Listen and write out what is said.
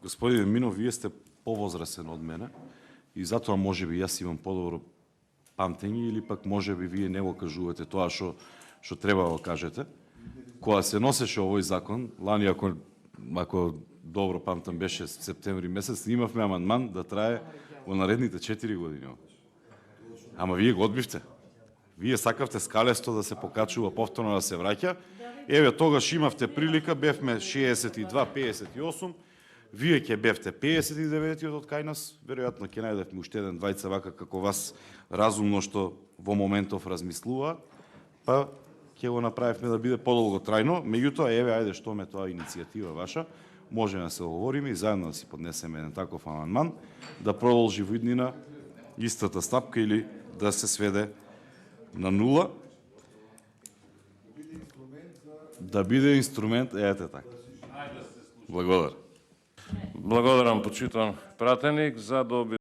Господине Минов, вие сте повозрасен од мене и затоа можеби јас имам подобро памтење или пак можеби вие не го кажувате тоа што треба да го кажете. Кога се носеше овој закон, лани ако добро памтам беше септември месец, имавме амандман да трае во наредните 4 години. Ама вие го одбивте. Вие сакавте скалесто да се покачува, повторно да се враќа. Еве тогаш имавте прилика, бевме 62, 58, вие ќе бевте 59 од кај нас, веројатно ќе најдевме уште еден двајца вака како вас разумно што во моментов размислува, па ќе го направивме да биде подолго трајно. Меѓутоа, еве, ајде, што ме тоа иницијатива ваша, може да се оговориме и заедно да си поднесеме еден таков амандман, да продолжи во иднина истата стапка или да се сведе на нула, да биде инструмент, ете така. Благодарам. Благодарам, почитан пратеник, за да